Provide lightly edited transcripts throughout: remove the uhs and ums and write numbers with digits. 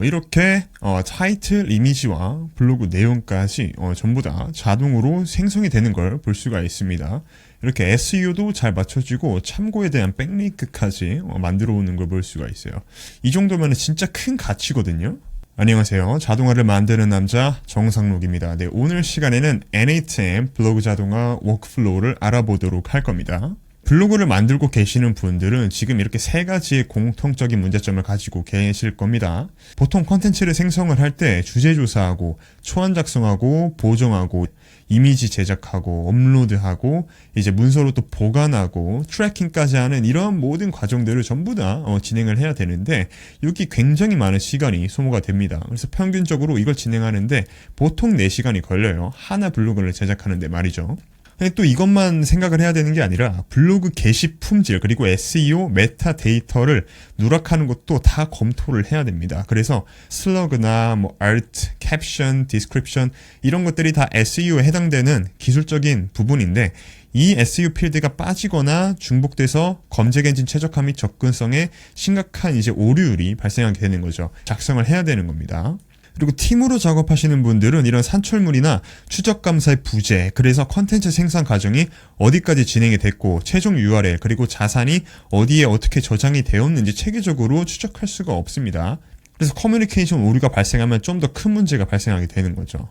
이렇게 타이틀 이미지와 블로그 내용까지 전부 다 자동으로 생성이 되는 걸 볼 수가 있습니다. 이렇게 SEO도 잘 맞춰지고 참고에 대한 백링크까지 만들어 오는 걸 볼 수가 있어요. 이 정도면 진짜 큰 가치거든요. 안녕하세요. 자동화를 만드는 남자 정상록입니다. 네, 오늘 시간에는 N8M 블로그 자동화 워크플로우를 알아보도록 할 겁니다. 블로그를 만들고 계시는 분들은 지금 이렇게 세 가지의 공통적인 문제점을 가지고 계실 겁니다. 보통 컨텐츠를 생성을 할 때 주제 조사하고 초안 작성하고 보정하고 이미지 제작하고 업로드하고 이제 문서로 또 보관하고 트래킹까지 하는 이런 모든 과정들을 전부 다 진행을 해야 되는데 여기 굉장히 많은 시간이 소모가 됩니다. 그래서 평균적으로 이걸 진행하는데 보통 4시간이 걸려요. 하나 블로그를 제작하는데 말이죠. 또 이것만 생각을 해야 되는 게 아니라 블로그 게시 품질 그리고 SEO 메타 데이터를 누락하는 것도 다 검토를 해야 됩니다. 그래서 슬러그나 아트, 캡션, 디스크립션 이런 것들이 다 SEO에 해당되는 기술적인 부분인데 이 SEO 필드가 빠지거나 중복돼서 검색 엔진 최적화 및 접근성에 심각한 이제 오류율이 발생하게 되는 거죠. 작성을 해야 되는 겁니다. 그리고 팀으로 작업하시는 분들은 이런 산출물이나 추적 감사의 부재, 그래서 컨텐츠 생산 과정이 어디까지 진행이 됐고 최종 URL 그리고 자산이 어디에 어떻게 저장이 되었는지 체계적으로 추적할 수가 없습니다. 그래서 커뮤니케이션 오류가 발생하면 좀 더 큰 문제가 발생하게 되는 거죠.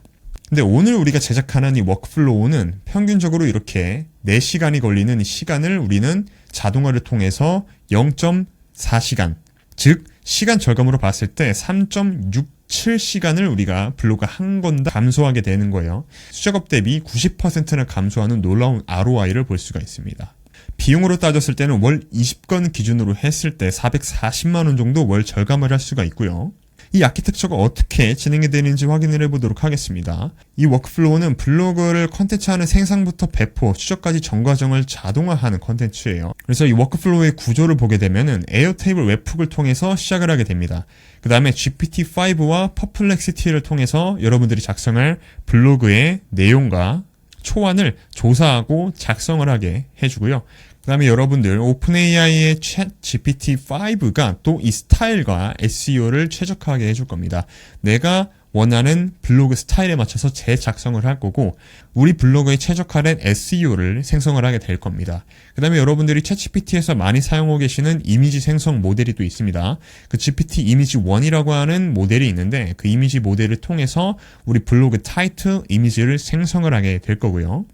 근데 오늘 우리가 제작하는 이 워크플로우는 평균적으로 이렇게 4시간이 걸리는 시간을 우리는 자동화를 통해서 0.4시간, 즉 시간 절감으로 봤을 때 3.67시간을 우리가 블로그 한 건당 감소하게 되는 거예요. 수작업 대비 90%나 감소하는 놀라운 ROI를 볼 수가 있습니다. 비용으로 따졌을 때는 월 20건 기준으로 했을 때 440만 원 정도 월 절감을 할 수가 있고요. 이 아키텍처가 어떻게 진행이 되는지 확인을 해보도록 하겠습니다. 이 워크플로우는 블로그를 컨텐츠하는 생산부터 배포, 추적까지 전 과정을 자동화하는 컨텐츠예요. 그래서 이 워크플로우의 구조를 보게 되면은 에어테이블 웹훅을 통해서 시작을 하게 됩니다. 그 다음에 GPT-5와 퍼플렉시티를 통해서 여러분들이 작성할 블로그의 내용과 초안을 조사하고 작성을 하게 해주고요. 그 다음에 여러분들 오픈AI의 챗 GPT-5가 또 이 스타일과 SEO를 최적화하게 해줄 겁니다. 내가 원하는 블로그 스타일에 맞춰서 재작성을 할 거고 우리 블로그에 최적화된 SEO를 생성을 하게 될 겁니다. 그 다음에 여러분들이 챗GPT에서 많이 사용하고 계시는 이미지 생성 모델이 또 있습니다. 그 GPT 이미지 1이라고 하는 모델이 있는데 그 이미지 모델을 통해서 우리 블로그 타이틀 이미지를 생성을 하게 될 거고요.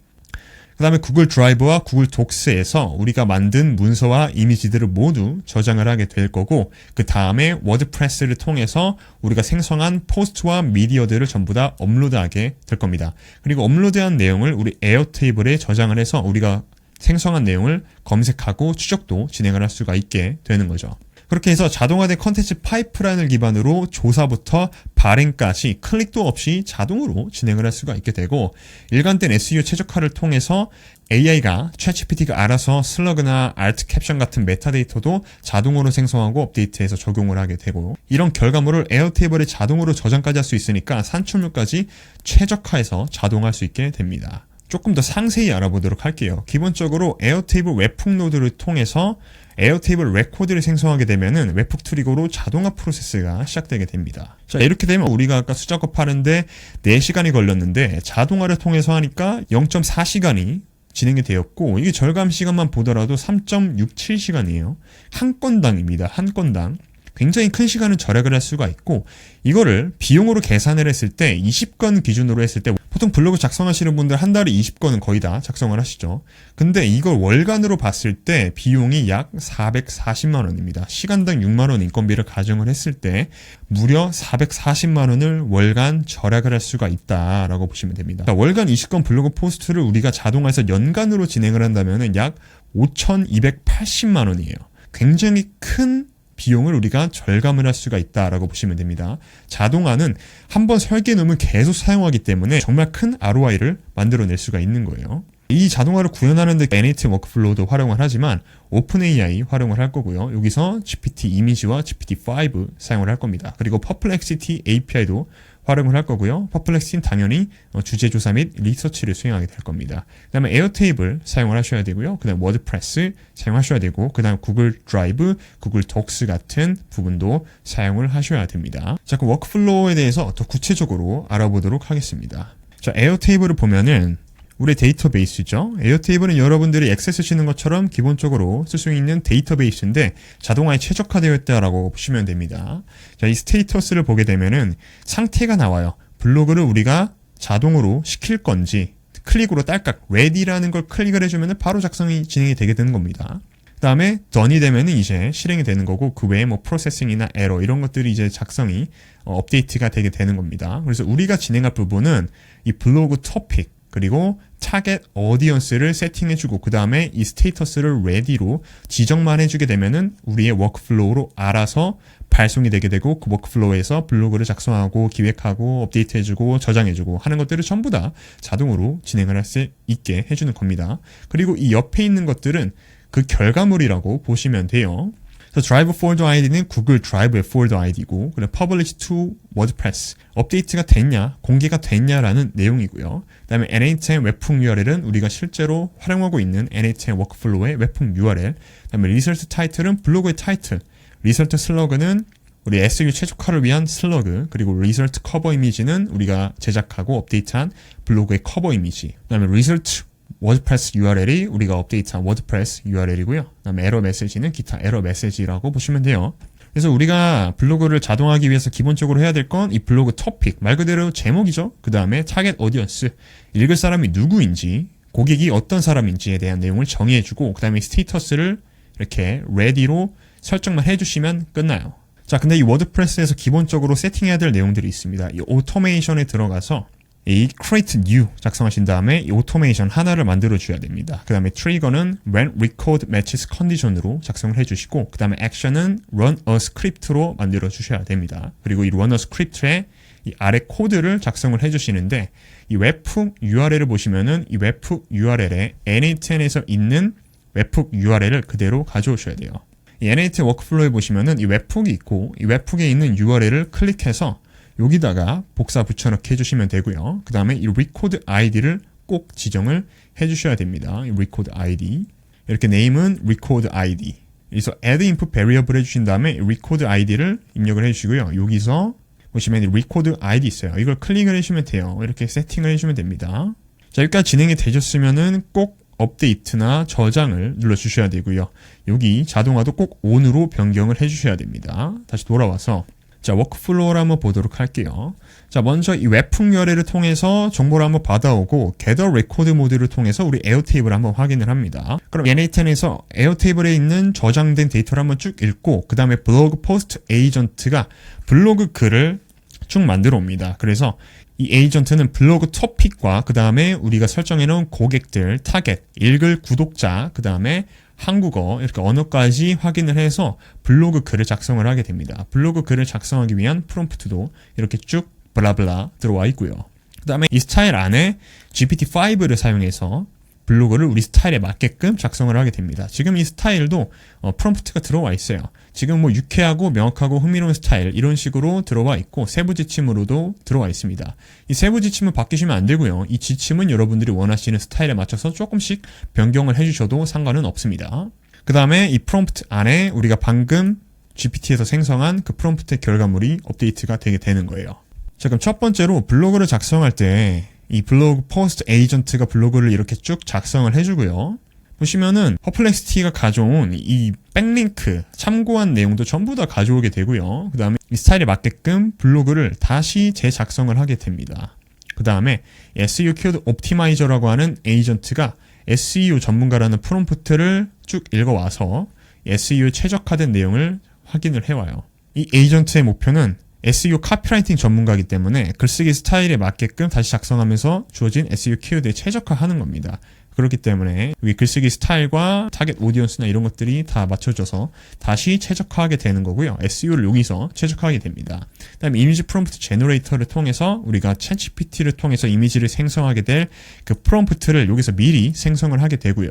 그 다음에 구글 드라이브와 구글 독스에서 우리가 만든 문서와 이미지들을 모두 저장을 하게 될 거고 그 다음에 워드프레스를 통해서 우리가 생성한 포스트와 미디어들을 전부 다 업로드하게 될 겁니다. 그리고 업로드한 내용을 우리 에어테이블에 저장을 해서 우리가 생성한 내용을 검색하고 추적도 진행을 할 수가 있게 되는 거죠. 그렇게 해서 자동화된 컨텐츠 파이프라인을 기반으로 조사부터 발행까지 클릭도 없이 자동으로 진행을 할 수가 있게 되고 일관된 SEO 최적화를 통해서 AI가 챗GPT가 알아서 슬러그나 알트 캡션 같은 메타데이터도 자동으로 생성하고 업데이트해서 적용을 하게 되고 이런 결과물을 에어테이블에 자동으로 저장까지 할 수 있으니까 산출물까지 최적화해서 자동화할 수 있게 됩니다. 조금 더 상세히 알아보도록 할게요. 기본적으로 에어테이블 웹훅 노드를 통해서 에어테이블 레코드를 생성하게 되면은 웹훅 트리거로 자동화 프로세스가 시작되게 됩니다. 자, 이렇게 되면 우리가 아까 수작업 하는데 4시간이 걸렸는데 자동화를 통해서 하니까 0.4시간이 진행이 되었고 이게 절감 시간만 보더라도 3.67시간이에요. 한 건당입니다. 한 건당. 굉장히 큰 시간을 절약을 할 수가 있고 이거를 비용으로 계산을 했을 때 20건 기준으로 했을 때 보통 블로그 작성하시는 분들 한 달에 20건은 거의 다 작성을 하시죠. 근데 이걸 월간으로 봤을 때 비용이 약 440만 원입니다. 시간당 6만 원 인건비를 가정을 했을 때 무려 440만 원을 월간 절약을 할 수가 있다라고 보시면 됩니다. 월간 20건 블로그 포스트를 우리가 자동화해서 연간으로 진행을 한다면 약 5,280만 원이에요. 굉장히 큰 비용을 우리가 절감을 할 수가 있다라고 보시면 됩니다. 자동화는 한번 설계해 놓으면 계속 사용하기 때문에 정말 큰 ROI를 만들어낼 수가 있는 거예요. 이 자동화를 구현하는 데 N8 워크플로우도 활용을 하지만 오픈AI 활용을 할 거고요. 여기서 GPT 이미지와 GPT-5 사용을 할 겁니다. 그리고 Perplexity API도 활용을 할 거고요. 퍼플렉시티는 당연히 주제 조사 및 리서치를 수행하게 될 겁니다. 그 다음에 에어테이블 사용을 하셔야 되고요. 그 다음에 워드프레스 사용하셔야 되고, 그 다음 구글 드라이브, 구글 독스 같은 부분도 사용을 하셔야 됩니다. 자, 그 워크플로우에 대해서 더 구체적으로 알아보도록 하겠습니다. 자, 에어테이블을 보면은 우리 데이터베이스죠. 에어테이블은 여러분들이 액세스 쓰시는 것처럼 기본적으로 쓸 수 있는 데이터베이스인데 자동화에 최적화되어 있다라고 보시면 됩니다. 자, 이 스테이터스를 보게 되면은 상태가 나와요. 블로그를 우리가 자동으로 시킬 건지 클릭으로 딸깍 ready라는 걸 클릭을 해주면 바로 작성이 진행이 되게 되는 겁니다. 그 다음에 done이 되면은 이제 실행이 되는 거고, 그 외에 뭐 프로세싱이나 에러 이런 것들이 이제 작성이 업데이트가 되게 되는 겁니다. 그래서 우리가 진행할 부분은 이 블로그 토픽 그리고 타겟 어디언스를 세팅해주고, 그 다음에 이 스테이터스를 ready로 지정만 해주게 되면은 우리의 워크플로우로 알아서 발송이 되게 되고, 그 워크플로우에서 블로그를 작성하고 기획하고 업데이트해주고 저장해주고 하는 것들을 전부 다 자동으로 진행을 할 수 있게 해주는 겁니다. 그리고 이 옆에 있는 것들은 그 결과물이라고 보시면 돼요. 그래서 드라이브 폴더 아이디는 구글 드라이브의 폴더 아이디고, 그리고 publish to WordPress 업데이트가 됐냐, 공개가 됐냐라는 내용이고요. 그 다음에 N8N 웹풍 URL은 우리가 실제로 활용하고 있는 N8N 워크플로우의 웹풍 URL. 그 다음에 리설트 타이틀은 블로그의 타이틀, 리설트 슬러그는 우리 SEO 최적화를 위한 슬러그, 그리고 리설트 커버 이미지는 우리가 제작하고 업데이트한 블로그의 커버 이미지. 그 다음에 리설트 워드프레스 URL이 우리가 업데이트한 워드프레스 URL이고요. 그다음에 에러 메시지는 기타 에러 메시지라고 보시면 돼요. 그래서 우리가 블로그를 자동화하기 위해서 기본적으로 해야 될 건 이 블로그 토픽, 말 그대로 제목이죠. 그 다음에 타겟 오디언스, 읽을 사람이 누구인지, 고객이 어떤 사람인지에 대한 내용을 정의해주고, 그 다음에 스테이터스를 이렇게 ready로 설정만 해주시면 끝나요. 자, 근데 이 워드프레스에서 기본적으로 세팅해야 될 내용들이 있습니다. 이 오토메이션에 들어가서 이 create new 작성하신 다음에 이 오토메이션 하나를 만들어 줘야 됩니다. 그 다음에 트리거는 when record matches condition으로 작성을 해주시고, 그 다음에 action은 run a script로 만들어 주셔야 됩니다. 그리고 이 run a script에 이 아래 코드를 작성을 해주시는데, 이 웹훅 URL을 보시면은 이 웹훅 URL에 N8N에서 있는 웹훅 URL을 그대로 가져오셔야 돼요. 이 N8N 워크플로우에 보시면은 이 웹훅이 있고, 이 웹훅에 있는 URL을 클릭해서 여기다가 복사 붙여넣기 해주시면 되고요. 그 다음에 이 record id를 꼭 지정을 해주셔야 됩니다. 이 record id. 이렇게 name은 record id. 그래서 add input variable 해주신 다음에 record id를 입력을 해주시고요. 여기서 보시면 record id 있어요. 이걸 클릭을 해주시면 돼요. 이렇게 세팅을 해주시면 됩니다. 자, 여기까지 진행이 되셨으면은 꼭 업데이트나 저장을 눌러주셔야 되고요. 여기 자동화도 꼭 on으로 변경을 해주셔야 됩니다. 다시 돌아와서 자, 워크플로우를 한번 보도록 할게요. 자, 먼저 이 웹풍 URL을 통해서 정보를 한번 받아오고, gather record 모드를 통해서 우리 에어테이블을 한번 확인을 합니다. 그럼 N8N에서 에어테이블에 있는 저장된 데이터를 한번 쭉 읽고, 그 다음에 블로그 포스트 에이전트가 블로그 글을 쭉 만들어 옵니다. 그래서 이 에이전트는 블로그 토픽과 그 다음에 우리가 설정해 놓은 고객들, 타겟, 읽을 구독자, 그 다음에 한국어 이렇게 언어까지 확인을 해서 블로그 글을 작성을 하게 됩니다. 블로그 글을 작성하기 위한 프롬프트도 이렇게 쭉 블라블라 들어와 있고요. 그 다음에 이 스타일 안에 GPT-5를 사용해서 블로그를 우리 스타일에 맞게끔 작성을 하게 됩니다. 지금 이 스타일도 프롬프트가 들어와 있어요. 지금 뭐 유쾌하고 명확하고 흥미로운 스타일 이런 식으로 들어와 있고, 세부 지침으로도 들어와 있습니다. 이 세부 지침은 바뀌시면 안 되고요. 이 지침은 여러분들이 원하시는 스타일에 맞춰서 조금씩 변경을 해주셔도 상관은 없습니다. 그 다음에 이 프롬프트 안에 우리가 방금 GPT에서 생성한 그 프롬프트의 결과물이 업데이트가 되게 되는 거예요. 자, 그럼 첫 번째로 블로그를 작성할 때 이 블로그 포스트 에이전트가 블로그를 이렇게 쭉 작성을 해주고요. 보시면은 퍼플렉시티가 가져온 이 백링크 참고한 내용도 전부 다 가져오게 되고요. 그 다음에 이 스타일에 맞게끔 블로그를 다시 재작성을 하게 됩니다. 그 다음에 SEO 키워드 옵티마이저라고 하는 에이전트가 SEO 전문가라는 프롬프트를 쭉 읽어와서 SEO 최적화된 내용을 확인을 해와요. 이 에이전트의 목표는 SEO 카피라이팅 전문가이기 때문에 글쓰기 스타일에 맞게끔 다시 작성하면서 주어진 SEO 키워드에 최적화하는 겁니다. 그렇기 때문에 여기 글쓰기 스타일과 타겟 오디언스나 이런 것들이 다 맞춰져서 다시 최적화하게 되는 거고요. SEO를 여기서 최적화하게 됩니다. 그 다음에 이미지 프롬프트 제너레이터를 통해서 우리가 챗GPT를 통해서 이미지를 생성하게 될 그 프롬프트를 여기서 미리 생성을 하게 되고요.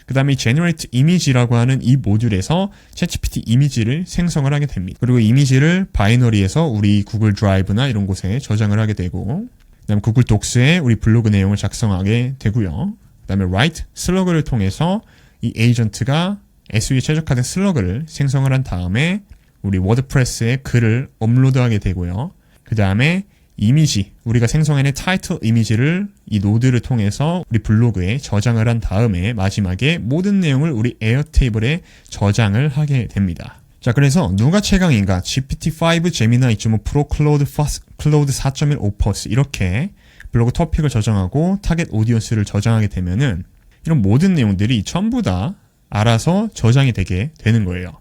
그 다음에 이 Generate Image라고 하는 이 모듈에서 챗GPT 이미지를 생성을 하게 됩니다. 그리고 이미지를 바이너리에서 우리 구글 드라이브나 이런 곳에 저장을 하게 되고, 그 다음에 구글 독스에 우리 블로그 내용을 작성하게 되고요. 그 다음에 write 슬러그를 통해서 이 에이전트가 SEO에 최적화된 슬러그를 생성을 한 다음에 우리 워드프레스에 글을 업로드하게 되고요. 그 다음에 이미지, 우리가 생성해낸 타이틀 이미지를 이 노드를 통해서 우리 블로그에 저장을 한 다음에 마지막에 모든 내용을 우리 에어테이블에 저장을 하게 됩니다. 자, 그래서 누가 최강인가? GPT-5, 제미나 2.5 프로, 클로드 4.1 오퍼스 이렇게 블로그 토픽을 저장하고 타겟 오디언스를 저장하게 되면은 이런 모든 내용들이 전부 다 알아서 저장이 되게 되는 거예요.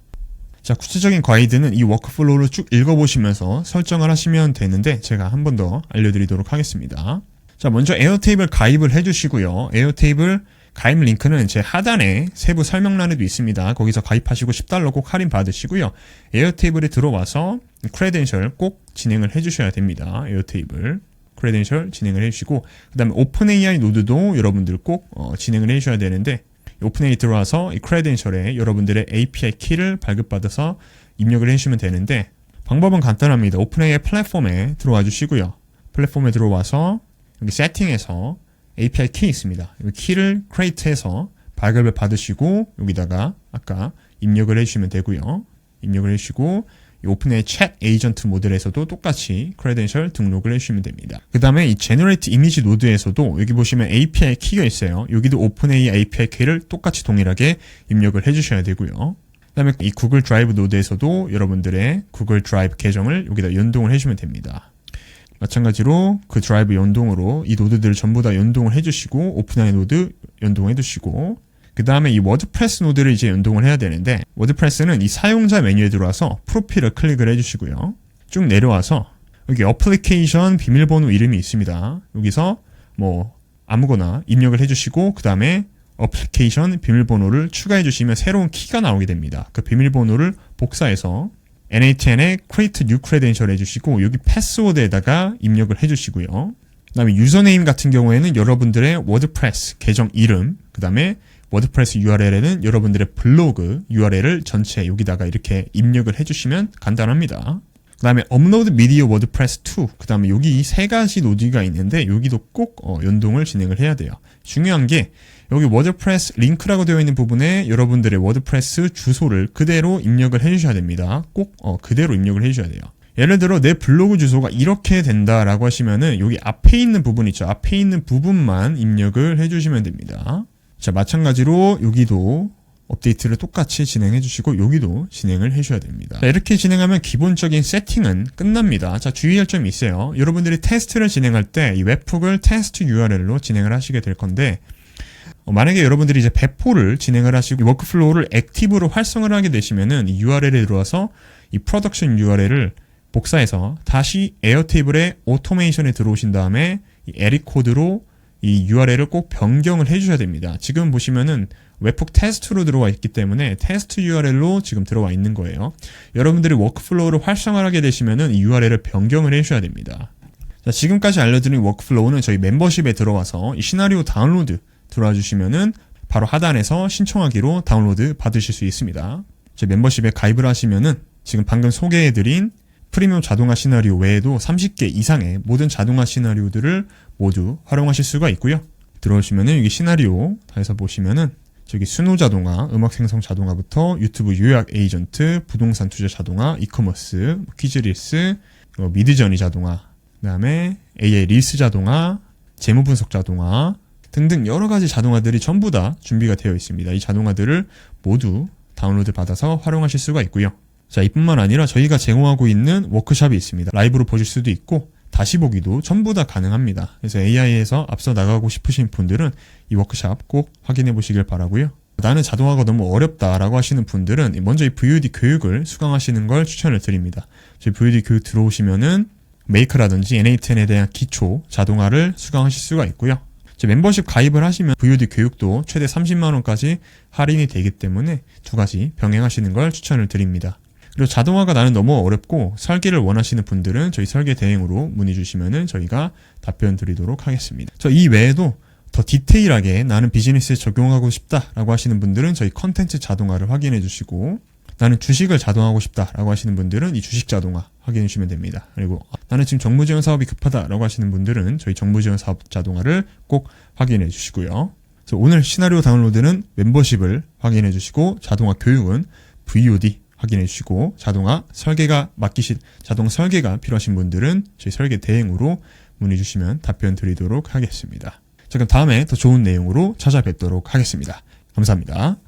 자, 구체적인 가이드는 이 워크플로우를 쭉 읽어보시면서 설정을 하시면 되는데 제가 한 번 더 알려드리도록 하겠습니다. 자, 먼저 에어테이블 가입을 해주시고요. 에어테이블 가입 링크는 제 하단에 세부 설명란에도 있습니다. 거기서 가입하시고 $10 꼭 할인 받으시고요. 에어테이블에 들어와서 크레덴셜 꼭 진행을 해주셔야 됩니다. 에어테이블 크레덴셜 진행을 해주시고, 그 다음에 오픈AI 노드도 여러분들 꼭 진행을 해주셔야 되는데, 오픈AI 들어와서 이 크레덴셜에 여러분들의 API 키를 발급받아서 입력을 해주시면 되는데, 방법은 간단합니다. 오픈AI 플랫폼에 들어와 주시고요. 플랫폼에 들어와서 여기 세팅에서 API 키 있습니다. 이 키를 크레이트해서 발급을 받으시고 여기다가 아까 입력을 해주시면 되고요. 입력을 해주시고 이 오픈AI 챗 에이전트 모델에서도 똑같이 크레덴셜 등록을 해주시면 됩니다. 그 다음에 이 제너레이트 이미지 노드에서도 여기 보시면 API 키가 있어요. 여기도 오픈AI API 키를 똑같이 동일하게 입력을 해주셔야 되고요. 그 다음에 이 구글 드라이브 노드에서도 여러분들의 구글 드라이브 계정을 여기다 연동을 해주시면 됩니다. 마찬가지로 그 드라이브 연동으로 이 노드들을 전부 다 연동을 해주시고 오픈AI 노드 연동해 두시고, 그 다음에 이 워드프레스 노드를 이제 연동을 해야 되는데, 워드프레스는 이 사용자 메뉴에 들어와서 프로필을 클릭을 해주시고요. 쭉 내려와서 여기 어플리케이션 비밀번호 이름이 있습니다. 여기서 뭐 아무거나 입력을 해주시고 그 다음에 어플리케이션 비밀번호를 추가해 주시면 새로운 키가 나오게 됩니다. 그 비밀번호를 복사해서 N8N에 create new credential 해주시고 여기 패스워드에다가 입력을 해주시고요. 그 다음에 유저네임 같은 경우에는 여러분들의 워드프레스 계정 이름, 그 다음에 워드프레스 URL에는 여러분들의 블로그 URL을 전체 여기다가 이렇게 입력을 해주시면 간단합니다. 그 다음에 업로드 미디어 워드프레스 2, 그 다음에 여기 이 세 가지 노드가 있는데 여기도 꼭 연동을 진행을 해야 돼요. 중요한 게 여기 워드프레스 링크라고 되어 있는 부분에 여러분들의 워드프레스 주소를 그대로 입력을 해주셔야 됩니다. 꼭 그대로 입력을 해주셔야 돼요. 예를 들어 내 블로그 주소가 이렇게 된다라고 하시면은 여기 앞에 있는 부분 있죠. 앞에 있는 부분만 입력을 해주시면 됩니다. 자, 마찬가지로 여기도 업데이트를 똑같이 진행해 주시고 여기도 진행을 해줘야 됩니다. 자, 이렇게 진행하면 기본적인 세팅은 끝납니다. 자, 주의할 점이 있어요. 여러분들이 테스트를 진행할 때 이 웹훅을 테스트 URL로 진행을 하시게 될 건데, 만약에 여러분들이 이제 배포를 진행을 하시고 워크플로우를 액티브로 활성을 하게 되시면은 이 URL에 들어와서 이 프로덕션 URL을 복사해서 다시 에어테이블의 오토메이션에 들어오신 다음에 이 에리 코드로 이 URL을 꼭 변경을 해주셔야 됩니다. 지금 보시면은 웹훅 테스트로 들어와 있기 때문에 테스트 URL로 지금 들어와 있는 거예요. 여러분들이 워크플로우를 활성화하게 되시면은 이 URL을 변경을 해주셔야 됩니다. 자, 지금까지 알려드린 워크플로우는 저희 멤버십에 들어와서 이 시나리오 다운로드 들어와 주시면은 바로 하단에서 신청하기로 다운로드 받으실 수 있습니다. 제 멤버십에 가입을 하시면은 지금 방금 소개해드린 프리미엄 자동화 시나리오 외에도 30개 이상의 모든 자동화 시나리오들을 모두 활용하실 수가 있고요. 들어오시면은 여기 시나리오 다해서 보시면은 저기 수노 자동화, 음악 생성 자동화부터 유튜브 요약 에이전트, 부동산 투자 자동화, 이커머스, 퀴즈 릴스, 미드저니 자동화, 그 다음에 AI 릴스 자동화, 재무 분석 자동화 등등 여러 가지 자동화들이 전부 다 준비가 되어 있습니다. 이 자동화들을 모두 다운로드 받아서 활용하실 수가 있고요. 자, 이뿐만 아니라 저희가 제공하고 있는 워크숍이 있습니다. 라이브로 보실 수도 있고 다시 보기도 전부 다 가능합니다. 그래서 AI에서 앞서 나가고 싶으신 분들은 이 워크숍 꼭 확인해 보시길 바라고요. 나는 자동화가 너무 어렵다라고 하시는 분들은 먼저 이 VOD 교육을 수강하시는 걸 추천을 드립니다. 저희 VOD 교육 들어오시면은 메이크라든지 N8N에 대한 기초 자동화를 수강하실 수가 있고요. 멤버십 가입을 하시면 VOD 교육도 최대 30만원까지 할인이 되기 때문에 두 가지 병행하시는 걸 추천을 드립니다. 그리고 자동화가 나는 너무 어렵고 설계를 원하시는 분들은 저희 설계 대행으로 문의 주시면은 저희가 답변 드리도록 하겠습니다. 이 외에도 더 디테일하게 나는 비즈니스에 적용하고 싶다라고 하시는 분들은 저희 컨텐츠 자동화를 확인해 주시고, 나는 주식을 자동화하고 싶다라고 하시는 분들은 이 주식 자동화 확인해 주시면 됩니다. 그리고 나는 지금 정무지원 사업이 급하다라고 하시는 분들은 저희 정무지원 사업 자동화를 꼭 확인해 주시고요. 그래서 오늘 시나리오 다운로드는 멤버십을 확인해 주시고, 자동화 교육은 VOD 확인해 주시고, 자동화 설계가 필요하신 분들은 저희 설계 대행으로 문의 주시면 답변 드리도록 하겠습니다. 자, 그럼 다음에 더 좋은 내용으로 찾아뵙도록 하겠습니다. 감사합니다.